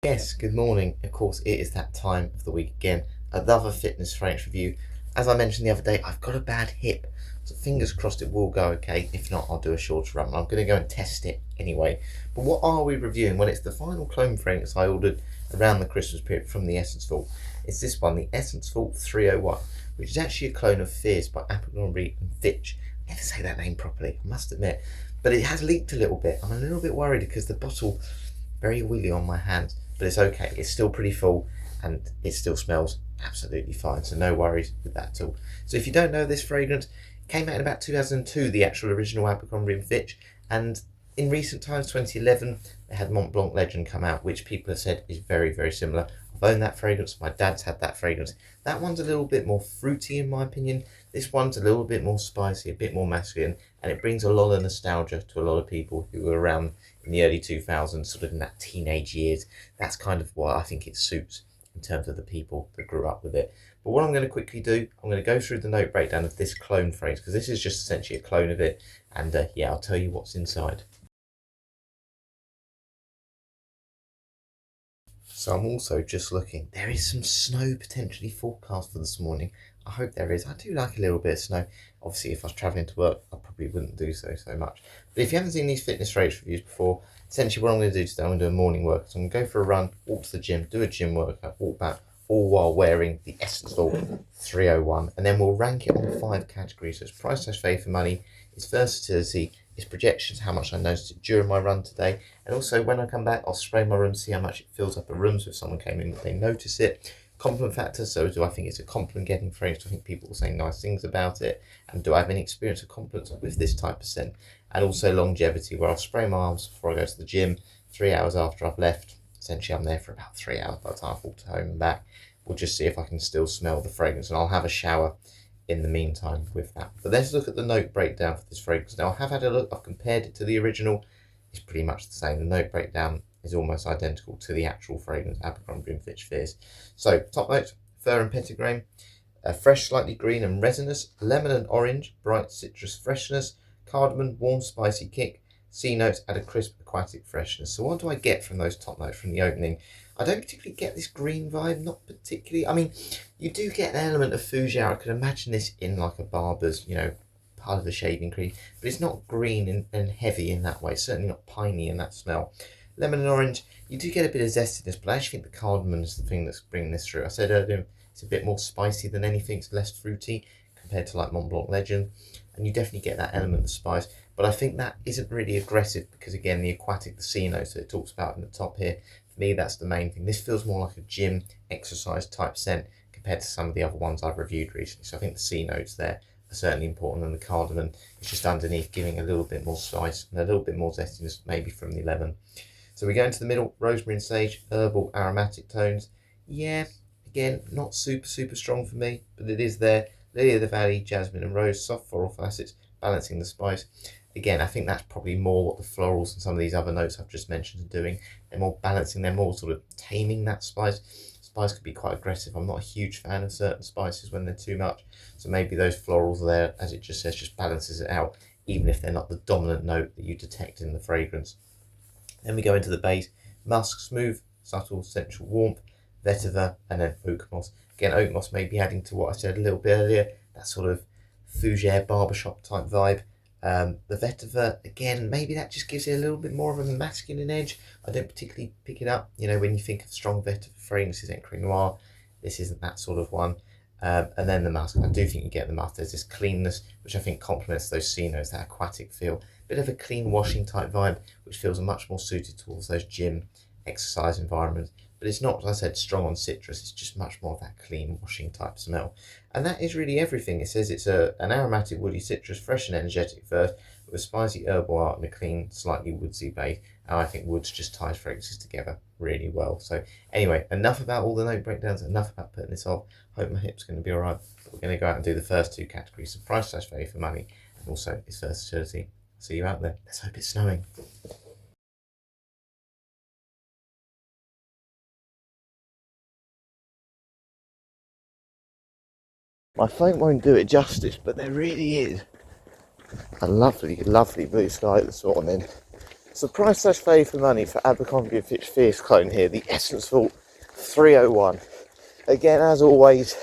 Yes, good morning. Of course, it is that time of the week again. Another fitness fragrance review. As I mentioned the other day, I've got a bad hip, so fingers crossed it will go okay. If not, I'll do a shorter run. I'm going to go and test it anyway. But what are we reviewing? Well, it's the final clone fragrance I ordered around the Christmas period from the Essence Vault. It's this one, the Essence Vault 301, which is actually a clone of Fierce by Abercrombie and Fitch. I never say that name properly, I must admit. But it has leaked a little bit. I'm a little bit worried because the bottle very oily on my hands, but it's okay. It's still pretty full and it still smells absolutely fine, so no worries with that at all. So if you don't know, this fragrance came out in about 2002, the actual original Abercrombie and Fitch, and in recent times, 2011, they had Mont Blanc Legend come out, which people have said is very, very similar. I've owned that fragrance. My dad's had that fragrance. That one's a little bit more fruity in my opinion. This one's a little bit more spicy, a bit more masculine, and it brings a lot of nostalgia to a lot of people who were around in the early 2000s, sort of in that teenage years. That's kind of what I think it suits in terms of the people that grew up with it. But what I'm going to quickly do, I'm going to go through the note breakdown of this clone phrase, because this is just essentially a clone of it, and yeah, I'll tell you what's inside. So I'm also just looking. There is some snow potentially forecast for this morning. I hope there is. I do like a little bit of snow. Obviously, if I was travelling to work, I probably wouldn't do so much. But if you haven't seen these fitness race reviews before, essentially what I'm going to do today, I'm going to do a morning workout. So I'm going to go for a run, walk to the gym, do a gym workout, walk back, all while wearing the Essence Vault 301. And then we'll rank it on 5 categories. So it's price slash value for money, it's versatility, it's projections, how much I noticed it during my run today, and also when I come back, I'll spray my room, see how much it fills up a room. So if someone came in, they notice it. Compliment factor. So do I think it's a compliment getting fragrance? Do I think people will say nice things about it? And do I have any experience of compliments with this type of scent? And also longevity, where I'll spray my arms before I go to the gym. 3 hours after I've left, essentially I'm there for about 3 hours by the time I've walked home and back. We'll just see if I can still smell the fragrance, and I'll have a shower in the meantime with that. But let's look at the note breakdown for this fragrance. Now I have had a look, I've compared it to the original. It's pretty much the same. The note breakdown is almost identical to the actual fragrance, Abercrombie and Fitch Fierce. So top notes, fir and petitgrain, fresh, slightly green and resinous, lemon and orange, bright citrus freshness, cardamom, warm, spicy kick, sea notes add a crisp aquatic freshness. So what do I get from those top notes from the opening? I don't particularly get this green vibe, not particularly. I mean, you do get an element of fougere. I could imagine this in like a barber's, part of the shaving cream, but it's not green and heavy in that way. Certainly not piney in that smell. Lemon and orange, you do get a bit of zestiness, but I actually think the cardamom is the thing that's bringing this through. I said earlier, it's a bit more spicy than anything. It's less fruity compared to like Mont Blanc Legend, and you definitely get that element of spice. But I think that isn't really aggressive because again, the aquatic, the sea notes that it talks about in the top here, for me, that's the main thing. This feels more like a gym exercise type scent compared to some of the other ones I've reviewed recently. So I think the sea notes there are certainly important, and the cardamom is just underneath, giving a little bit more spice and a little bit more zestiness, maybe from the lemon. So we go into the middle, rosemary and sage, herbal aromatic tones. Yeah, again, not super strong for me, but it is there. Lily of the Valley, jasmine and rose, soft floral facets, balancing the spice. Again, I think that's probably more what the florals and some of these other notes I've just mentioned are doing. They're more balancing, they're more sort of taming that spice. Spice could be quite aggressive. I'm not a huge fan of certain spices when they're too much. So maybe those florals there, as it just says, just balances it out, even if they're not the dominant note that you detect in the fragrance. Then we go into the base, musk, smooth, subtle, sensual warmth, vetiver, and then oak moss. Again, oak moss may be adding to what I said a little bit earlier, that sort of fougere barbershop type vibe. The vetiver, again, maybe that just gives it a little bit more of a masculine edge. I don't particularly pick it up. When you think of strong vetiver fragrances, Ecru Noir, this isn't that sort of one. And then the musk, I do think you get the musk. There's this cleanness, which I think complements those sea notes, that aquatic feel. Bit of a clean washing type vibe, which feels much more suited towards those gym exercise environments. But it's not, as I said, strong on citrus. It's just much more of that clean washing type smell. And that is really everything. It says it's an aromatic woody citrus, fresh and energetic first, with a spicy herbal art and a clean, slightly woodsy base. And I think woods just ties fragrances together really well. So anyway, enough about all the note breakdowns, enough about putting this off. Hope my hip's going to be alright. We're going to go out and do the first 2 categories, so price slash value for money, and also its versatility. See you out there. Let's hope it's snowing. My phone won't do it justice, but there really is a lovely blue sky this morning. So price slash value for money for Abercrombie & Fitch Fierce clone here, the Essence Vault 301. Again, as always,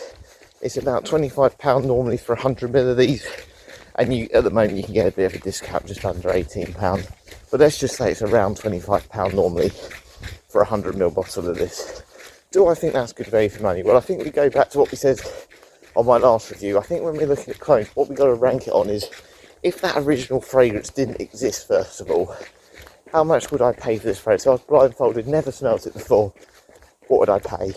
it's about £25 normally for 100ml of these, and at the moment you can get a bit of a discount, just under £18. But let's just say it's around £25 normally for a 100ml bottle of this. Do I think that's good value for money? Well, I think we go back to what we said on my last review. I think when we're looking at clones, what we've got to rank it on is, if that original fragrance didn't exist, first of all, how much would I pay for this fragrance? So I was blindfolded, never smelt it before. What would I pay?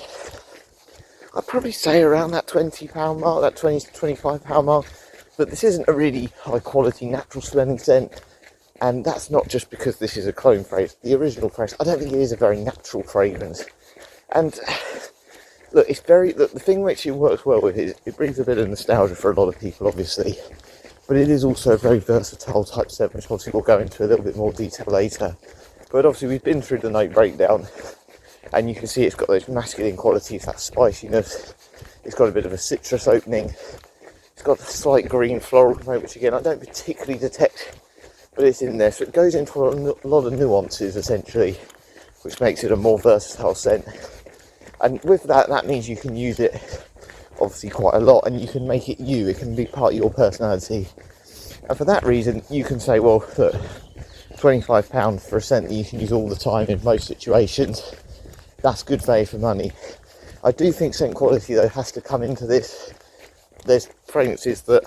I'd probably say around that £20 mark, that £20 to £25 mark. But this isn't a really high quality natural smelling scent. And that's not just because this is a clone fragrance. The original fragrance, I don't think it is a very natural fragrance. And look, the thing which it works well with is it brings a bit of nostalgia for a lot of people, obviously. But it is also a very versatile type scent, which obviously we'll go into a little bit more detail later. But obviously we've been through the note breakdown, and you can see it's got those masculine qualities, that spiciness. It's got a bit of a citrus opening. It's got a slight green floral component, which again I don't particularly detect, but it's in there. So it goes into a lot of nuances essentially, which makes it a more versatile scent. And with that, that means you can use it obviously quite a lot, and you can make it you. It can be part of your personality. And for that reason, you can say, well, look, £25 for a scent that you can use all the time in most situations, that's good value for money. I do think scent quality, though, has to come into this. There's fragrances that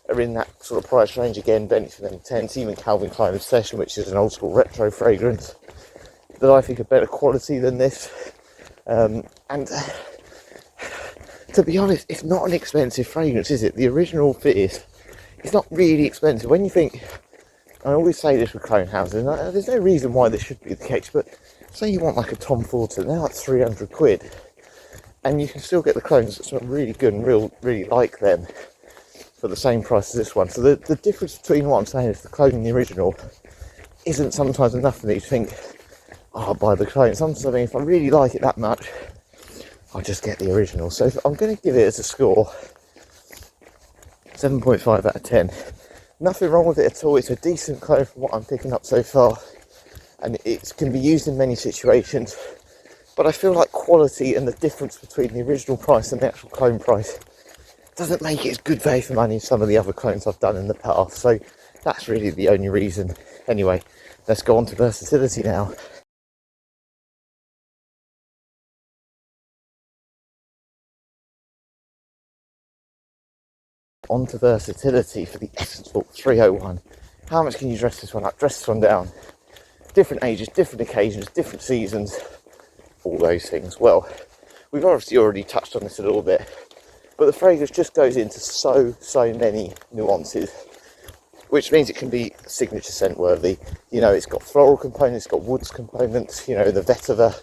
are in that sort of price range, again, Benefit Intense, even Calvin Klein Obsession, which is an old school retro fragrance, that I think are better quality than this. And to be honest, it's not an expensive fragrance, is it? The original Fierce, it's not really expensive. When you think, I always say this with clone houses, and there's no reason why this should be the case, but say you want like a Tom Ford, they're like £300, and you can still get the clones that smell really good and really like them for the same price as this one. So the difference between what I'm saying is the clone and the original isn't sometimes enough for me to think, oh, I'll buy the clone. Sometimes I mean, if I really like it that much, I'll just get the original. So I'm going to give it as a score 7.5 out of 10. Nothing wrong with it at all. It's a decent clone from what I'm picking up so far, and it can be used in many situations. But I feel like quality and the difference between the original price and the actual clone price doesn't make it as good value for money as some of the other clones I've done in the past. So that's really the only reason. Anyway, let's go on to versatility now. On to versatility for the Essence Vault 301. How much can you dress this one up, dress this one down? Different ages, different occasions, different seasons, all those things. Well, we've obviously already touched on this a little bit, but the fragrance just goes into so many nuances, which means it can be signature scent worthy. You know, it's got floral components, it's got woods components, you know, the vetiver,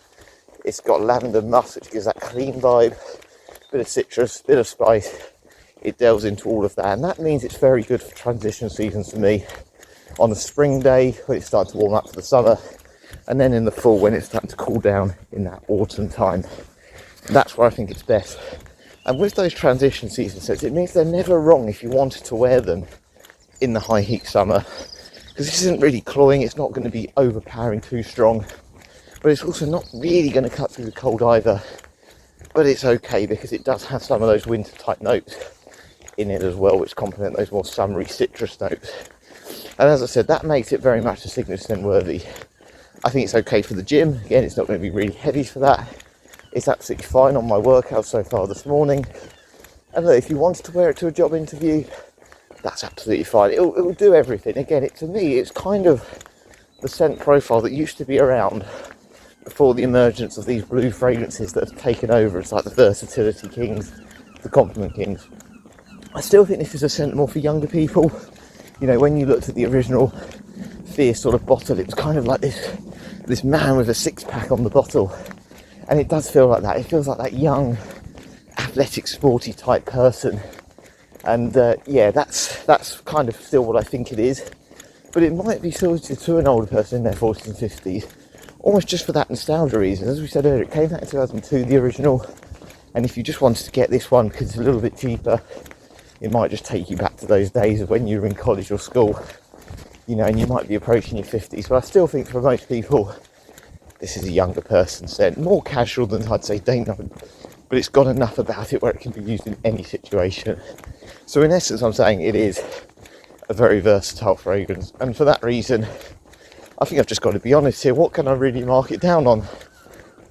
it's got lavender musk, which gives that clean vibe, bit of citrus, bit of spice. It delves into all of that, and that means it's very good for transition seasons for me. On a spring day when it's starting to warm up for the summer, and then in the fall when it's starting to cool down in that autumn time. That's where I think it's best. And with those transition season scents, it means they're never wrong if you wanted to wear them in the high heat summer, because this isn't really cloying, it's not going to be overpowering too strong, but it's also not really going to cut through the cold either. But it's okay because it does have some of those winter type notes in it as well, which complement those more summery citrus notes. And as I said, that makes it very much a signature scent worthy. I think it's okay for the gym. Again, it's not going to be really heavy for that. It's absolutely fine on my workout so far this morning. And look, if you wanted to wear it to a job interview, that's absolutely fine. It'll do everything. Again, to me, it's kind of the scent profile that used to be around before the emergence of these blue fragrances that have taken over. It's like the versatility kings, the compliment kings. I still think this is a scent more for younger people. You know, when you looked at the original Fierce sort of bottle, it was kind of like this man with a six-pack on the bottle. And it does feel like that. It feels like that young, athletic, sporty type person. And yeah, that's kind of still what I think it is. But it might be suited to an older person in their 40s and 50s, almost just for that nostalgia reason. As we said earlier, it came out in 2002, the original. And if you just wanted to get this one because it's a little bit cheaper, it might just take you back to those days of when you were in college or school. you know, and you might be approaching your 50s, but I still think for most people, this is a younger person scent, more casual than I'd say Dainone, but it's got enough about it where it can be used in any situation. So in essence, I'm saying it is a very versatile fragrance, and for that reason, I think I've just got to be honest here. What can I really mark it down on?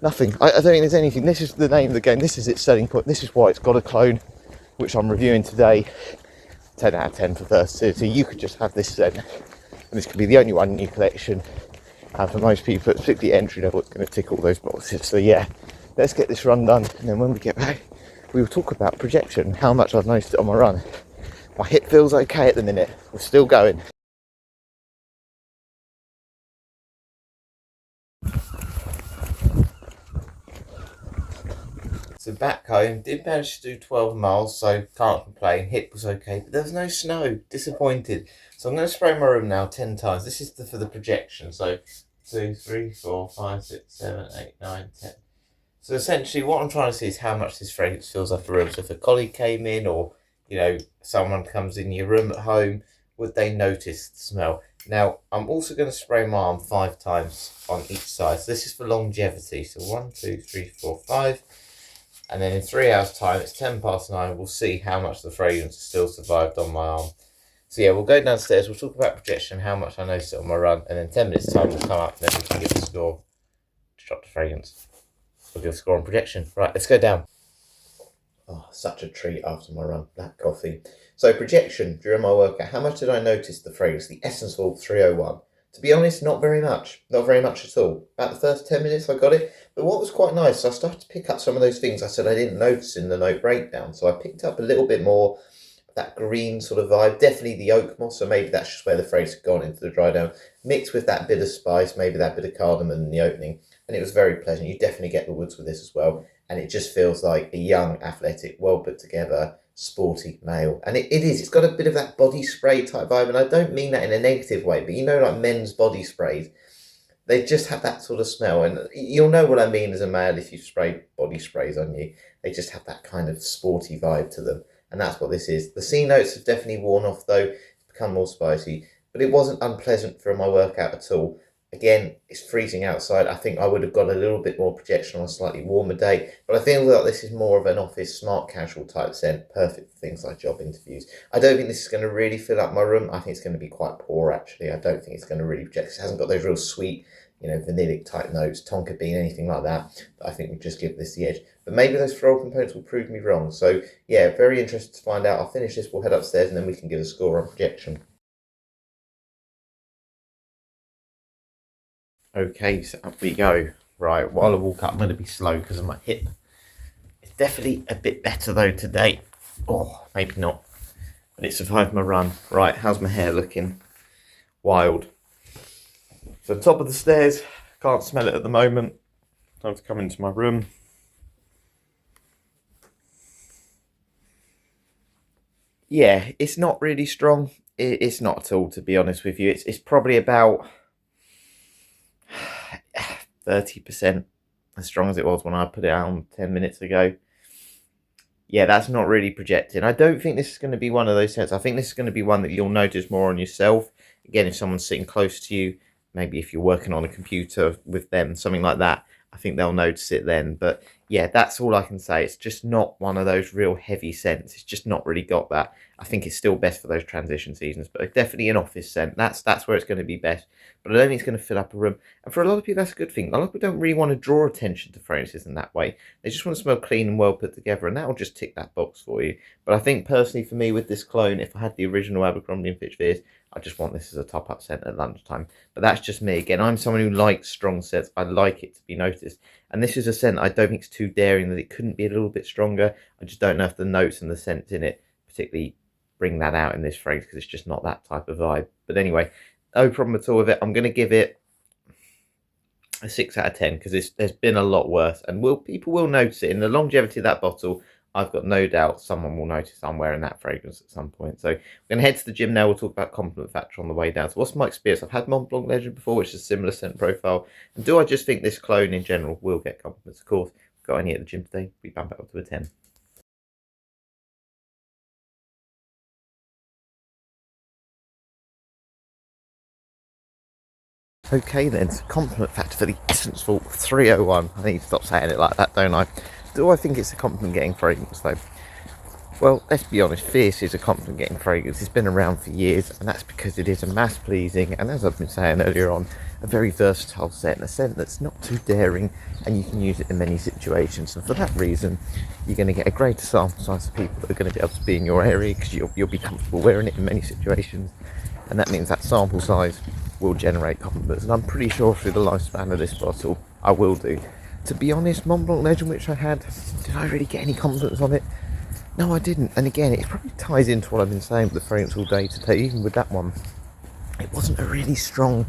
Nothing. I don't think there's anything. This is the name of the game. This is its selling point. This is why it's got a clone, which I'm reviewing today. 10 out of 10 for versatility. You could just have this scent, and this could be the only one in your collection. And for most people, particularly entry level, it's going to tick all those boxes. So yeah, let's get this run done, and then when we get back, we will talk about projection, how much I've noticed it on my run. My hip feels okay at the minute. We're still going. So back home, did manage to do 12 miles, so can't complain. Hip was okay, but there was no snow. Disappointed. So I'm going to spray my room now 10 times. This is for the projection. So 2, 3, 4, 5, 6, 7, 8, 9, 10. So essentially what I'm trying to see is how much this fragrance fills up a room. So if a colleague came in, or, you know, someone comes in your room at home, would they notice the smell? Now, I'm also going to spray my arm 5 times on each side. So this is for longevity. So 1, 2, 3, 4, 5. And then in 3 hours' time, it's 9:10, we'll see how much the fragrance has still survived on my arm. So yeah, we'll go downstairs, we'll talk about projection, how much I noticed it on my run, and then 10 minutes' time we'll come up and then we can give a score to drop the fragrance. We'll give a score on projection. Right, let's go down. Oh, such a treat after my run, black coffee. So projection, during my workout, how much did I notice the fragrance? The Essence Vault 301. To be honest, not very much. Not very much at all. About the first 10 minutes I got it. But what was quite nice, I started to pick up some of those things I said I didn't notice in the note breakdown. So I picked up a little bit more that green sort of vibe. Definitely the oak moss, so maybe that's just where the fragrance had gone into the dry down. Mixed with that bit of spice, maybe that bit of cardamom in the opening. And it was very pleasant. You definitely get the woods with this as well. And it just feels like a young, athletic, well put together, sporty male. And it is. It's got a bit of that body spray type vibe. And I don't mean that in a negative way, but you know, like men's body sprays, they just have that sort of smell. And you'll know what I mean as a male if you spray body sprays on you. They just have that kind of sporty vibe to them. And that's what this is. The C notes have definitely worn off though. It's become more spicy. But it wasn't unpleasant for my workout at all. Again, it's freezing outside. I think I would have got a little bit more projection on a slightly warmer day, but I feel that this is more of an office smart casual type scent, perfect for things like job interviews. I don't think this is going to really fill up my room. I think it's going to be quite poor actually. I don't think it's going to really project. It hasn't got those real sweet, you know, vanillic type notes, tonka bean, anything like that. But I think we'll just give this the edge. But maybe those floral components will prove me wrong. So yeah, very interested to find out. I'll finish this, we'll head upstairs, and then we can give a score on projection. Okay, so up we go. Right, while I walk up, I'm going to be slow because of my hip. It's definitely a bit better though today. Oh, maybe not. But it survived my run. Right, how's my hair looking? Wild. So top of the stairs, can't smell it at the moment. Time to come into my room. Yeah, it's not really strong. It's not at all, to be honest with you. It's probably about 30% as strong as it was when I put it on 10 minutes ago. Yeah, that's not really projecting. I don't think this is going to be one of those scents. I think this is going to be one that you'll notice more on yourself. Again, if someone's sitting close to you, maybe if you're working on a computer with them, something like that, I think they'll notice it then. But yeah, that's all I can say. It's just not one of those real heavy scents. It's just not really got that. I think it's still best for those transition seasons, but definitely an office scent. That's where it's going to be best. But I don't think it's going to fill up a room. And for a lot of people, that's a good thing. A lot of people don't really want to draw attention to fragrances in that way. They just want to smell clean and well put together, and that will just tick that box for you. But I think personally for me with this clone, if I had the original Abercrombie and Fitch Fierce, I just want this as a top-up scent at lunchtime. But that's just me. Again, I'm someone who likes strong scents. I like it to be noticed. And this is a scent I don't think it's too daring, that it couldn't be a little bit stronger. I just don't know if the notes and the scents in it particularly bring that out in this fragrance, because it's just not that type of vibe. But anyway, no problem at all with it. I'm going to give it a 6 out of 10 because there's been a lot worse, and people will notice it in the longevity of that bottle. I've got no doubt someone will notice I'm wearing that fragrance at some point. So we're going to head to the gym now. We'll talk about Compliment Factor on the way down. So what's my experience? I've had Mont Blanc Legend before, which is a similar scent profile. And do I just think this clone in general will get compliments? Of course, got any at the gym today, we bump it up to a 10. Okay then, so compliment factor for the Essence Vault 301. I need to stop saying it like that, don't I? Do I think it's a compliment getting fragrance though? Well, let's be honest, Fierce is a compliment getting fragrance. It's been around for years, and that's because it is a mass pleasing, and as I've been saying earlier on, a very versatile scent, a scent that's not too daring, and you can use it in many situations. And for that reason, you're going to get a greater sample size of people that are going to be able to be in your area, because you'll be comfortable wearing it in many situations, and that means that sample size will generate compliments. And I'm pretty sure through the lifespan of this bottle, I will do. To be honest, Mont Blanc Legend, which I had, did I really get any compliments on it? No, I didn't. And again, it probably ties into what I've been saying with the fragrance all day today. Even with that one, it wasn't a really strong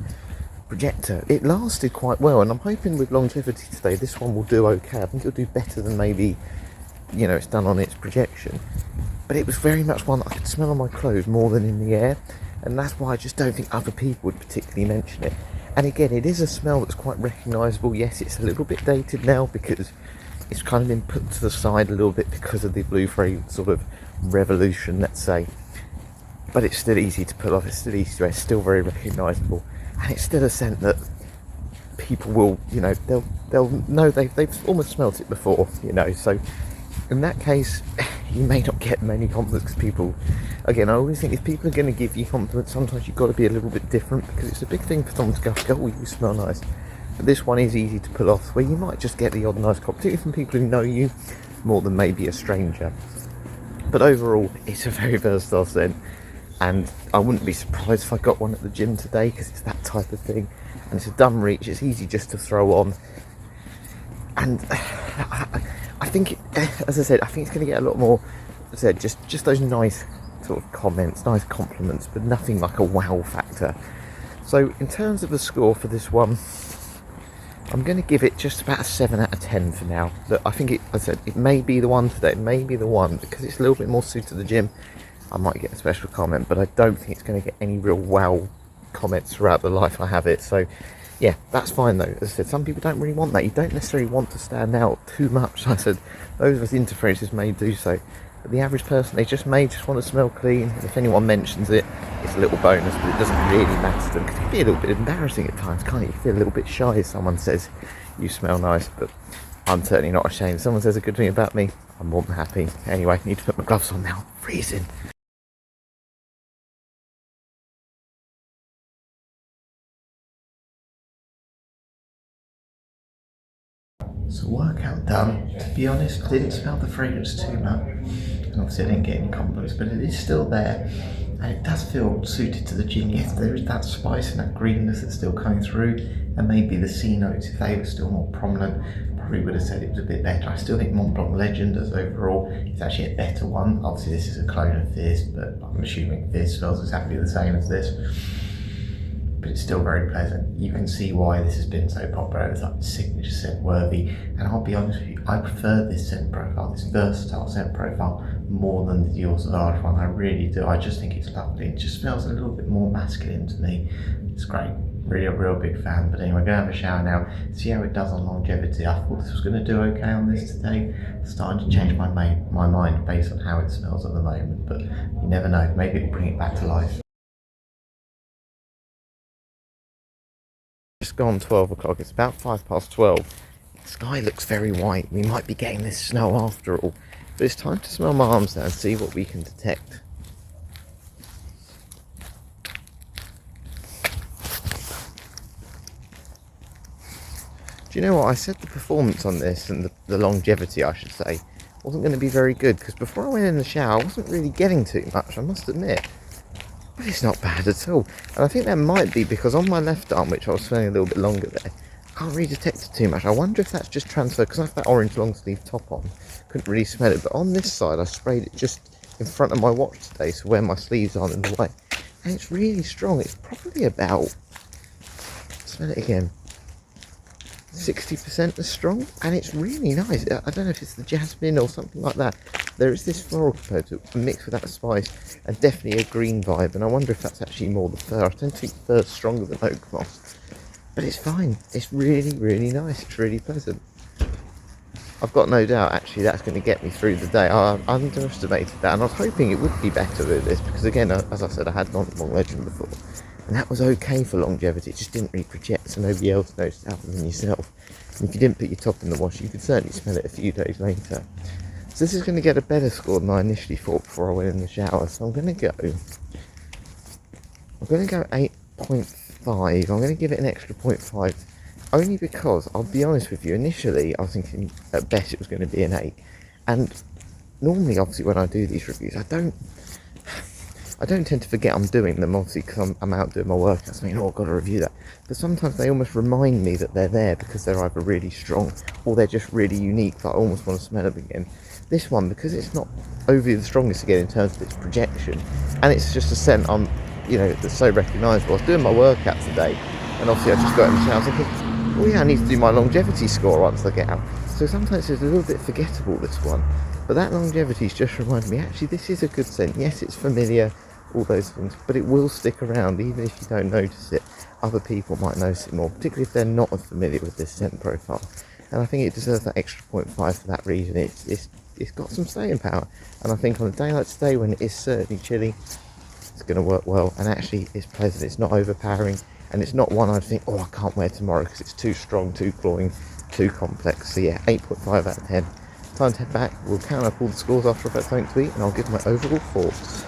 projector. It lasted quite well, and I'm hoping with longevity today, this one will do okay. I think it'll do better than maybe, it's done on its projection. But it was very much one that I could smell on my clothes more than in the air, and that's why I just don't think other people would particularly mention it. And again, it is a smell that's quite recognisable. Yes, it's a little bit dated now because it's kind of been put to the side a little bit because of the blue fragrance sort of revolution, let's say. But it's still easy to pull off, it's still easy to wear, it's still very recognisable, and it's still a scent that people will, they'll know they've almost smelt it before, so in that case, you may not get many compliments because people, again, I always think if people are going to give you compliments, sometimes you've got to be a little bit different, because it's a big thing for someone to go, oh, you smell nice. But this one is easy to pull off, where you might just get the odd nice compliment, particularly from people who know you more than maybe a stranger. But overall, it's a very versatile scent, and I wouldn't be surprised if I got one at the gym today, because it's that type of thing, and it's a dumb reach, it's easy just to throw on, and I think, as I said, I think it's going to get a lot more, as I said, just those nice sort of comments, nice compliments, but nothing like a wow factor. So in terms of the score for this one, I'm going to give it just about a 7 out of 10 for now. But I think as I said, it may be the one today, it may be the one, because it's a little bit more suited to the gym. I might get a special comment, but I don't think it's going to get any real wow comments throughout the life I have it. So yeah, that's fine though. As I said, some people don't really want that. You don't necessarily want to stand out too much. Like I said, those of us into fragrances may do so. But the average person, they may just want to smell clean. And if anyone mentions it, it's a little bonus, but it doesn't really matter to them, because it can be a little bit embarrassing at times, can't you? You feel a little bit shy if someone says you smell nice, but I'm certainly not ashamed. If someone says a good thing about me, I'm more than happy. Anyway, I need to put my gloves on now. Freezing. So workout done. To be honest, I didn't smell the fragrance too much. And obviously I didn't get any compliments, but it is still there. And it does feel suited to the gin. Yes, there is that spice and that greenness that's still coming through. And maybe the C notes, if they were still more prominent, probably would have said it was a bit better. I still think Mont Blanc Legend as overall is actually a better one. Obviously this is a clone of Fierce, but I'm assuming Fierce smells exactly the same as this. But it's still very pleasant. You can see why this has been so popular. It's like signature scent worthy. And I'll be honest with you, I prefer this scent profile, this versatile scent profile, more than the Dior Sauvage one. I really do. I just think it's lovely. It just smells a little bit more masculine to me. It's great. Really a real big fan. But anyway, I'm going to have a shower now, see how it does on longevity. I thought this was going to do okay on this today. I'm starting to change my mind based on how it smells at the moment. But you never know. Maybe it'll bring it back to life. Just gone 12 o'clock, it's about 12:05. The sky looks very white. We might be getting this snow after all. But it's time to smell my arms now and see what we can detect. Do you know what? I said the performance on this, and the longevity I should say, wasn't going to be very good, because before I went in the shower I wasn't really getting too much, I must admit. But it's not bad at all. And I think that might be because on my left arm, which I was smelling a little bit longer there, I can't really detect it too much. I wonder if that's just transferred, because I have that orange long sleeve top on. Couldn't really smell it. But on this side, I sprayed it just in front of my watch today, so where my sleeves aren't in the way. And it's really strong. It's probably about, smell it again, 60% as strong, and it's really nice. I don't know if it's the jasmine or something like that. There is this floral component mixed with that spice, and definitely a green vibe, and I wonder if that's actually more the fir. I don't think fir's stronger than oak moss, but it's fine. It's really, really nice. It's really pleasant. I've got no doubt actually that's going to get me through the day. I underestimated that, and I was hoping it would be better with this, because again, as I said, I had Mont Blanc Legend before, And that was okay for longevity. It just didn't really project, so nobody else noticed other than yourself. And if you didn't put your top in the wash, you could certainly smell it a few days later. So this is going to get a better score than I initially thought before I went in the shower. So I'm going to go 8.5. I'm going to give it an extra 0.5, only because, I'll be honest with you, initially I was thinking at best it was going to be an 8. And normally, obviously, when I do these reviews, I don't tend to forget I'm doing them, obviously, because I'm out doing my workouts, thinking, oh, I've got to review that. But sometimes they almost remind me that they're there because they're either really strong or they're just really unique that I almost want to smell them again. This one, because it's not overly the strongest again in terms of its projection, and it's just a scent that's so recognisable. I was doing my workout today, and obviously I just got in the shower, I was thinking, oh yeah, I need to do my longevity score once I get out. So sometimes it's a little bit forgettable, this one. But that longevity's just reminded me, actually, this is a good scent. Yes, it's familiar, all those things, but it will stick around, even if you don't notice it. Other people might notice it more, particularly if they're not as familiar with this scent profile. And I think it deserves that extra 0.5 for that reason. It's got some staying power, and I think on a day like today, when it is certainly chilly, it's going to work well. And actually, it's pleasant. It's not overpowering, and it's not one I'd think, oh, I can't wear tomorrow because it's too strong, too cloying, too complex. So yeah, 8.5 out of 10. Time to head back. We'll count up all the scores after I've had something to eat, and I'll give my overall thoughts.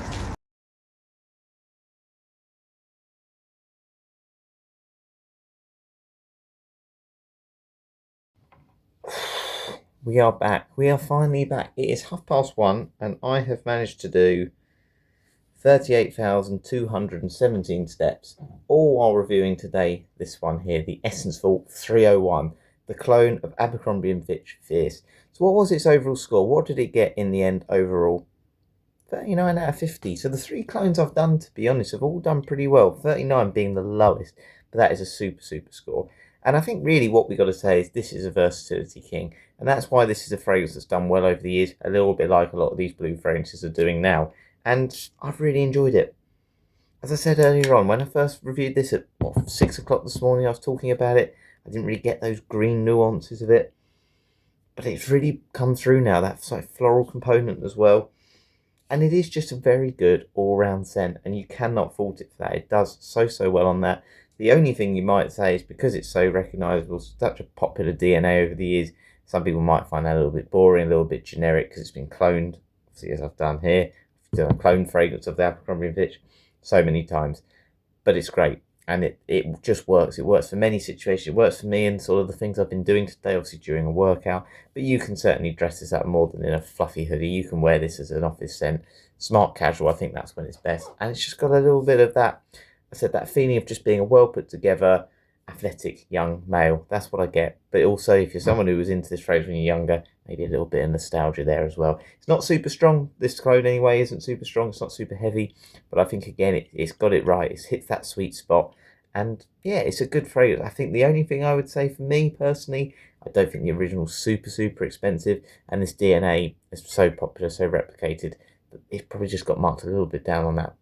We are back. We are finally back. It is 1:30, and I have managed to do 38,217 steps, all while reviewing today this one here, the Essence Vault 301, the clone of Abercrombie & Fitch Fierce. So what was its overall score? What did it get in the end overall? 39 out of 50. So the 3 clones I've done, to be honest, have all done pretty well, 39 being the lowest, but that is a super score. And I think really what we got to say is this is a versatility king, and that's why this is a fragrance that's done well over the years, a little bit like a lot of these blue fragrances are doing now, and I've really enjoyed it. As I said earlier on, when I first reviewed this at 6 o'clock this morning, I was talking about it, I didn't really get those green nuances of it, but it's really come through now, that sort of floral component as well. And it is just a very good all-round scent, and you cannot fault it for that. It does so well on that. The only thing you might say is because it's so recognisable, such a popular DNA over the years, some people might find that a little bit boring, a little bit generic, because it's been cloned, obviously, as I've done here. I've done a clone fragrance of the Abercrombie & Fitch so many times. But it's great, and it just works. It works for many situations. It works for me and sort of the things I've been doing today, obviously during a workout. But you can certainly dress this up more than in a fluffy hoodie. You can wear this as an office scent. Smart casual, I think that's when it's best. And it's just got a little bit of that, I said, that feeling of just being a well put together, athletic young male. That's what I get. But also, if you're someone who was into this phrase when you're younger, maybe a little bit of nostalgia there as well. It's not super strong. This clone anyway isn't super strong. It's not super heavy. But I think, again, it's got it right. It hits that sweet spot. And yeah, it's a good fragrance. I think the only thing I would say for me personally, I don't think the original's super expensive. And this DNA is so popular, so replicated, that it's probably just got marked a little bit down on that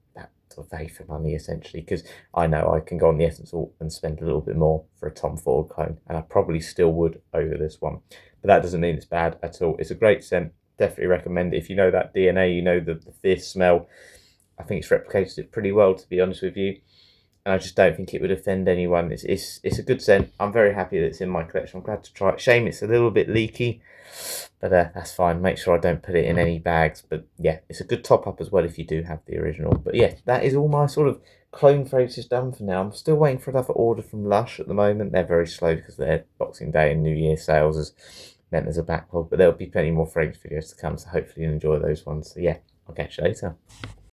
sort of value for money, essentially. Because I know I can go on the Essence Vault and spend a little bit more for a Tom Ford clone. And I probably still would over this one. But that doesn't mean it's bad at all. It's a great scent. Definitely recommend it. If you know that DNA, you know the fierce smell. I think it's replicated it pretty well, to be honest with you. And I just don't think it would offend anyone. It's a good scent. I'm very happy that it's in my collection. I'm glad to try it. Shame it's a little bit leaky, but that's fine. Make sure I don't put it in any bags. But yeah, it's a good top up as well if you do have the original. But yeah, that is all my sort of clone fragrances done for now. I'm still waiting for another order from Lush at the moment. They're very slow because their Boxing Day and New Year sales has meant there's a backlog. But there'll be plenty more fragrance videos to come, so hopefully you'll enjoy those ones. So yeah, I'll catch you later.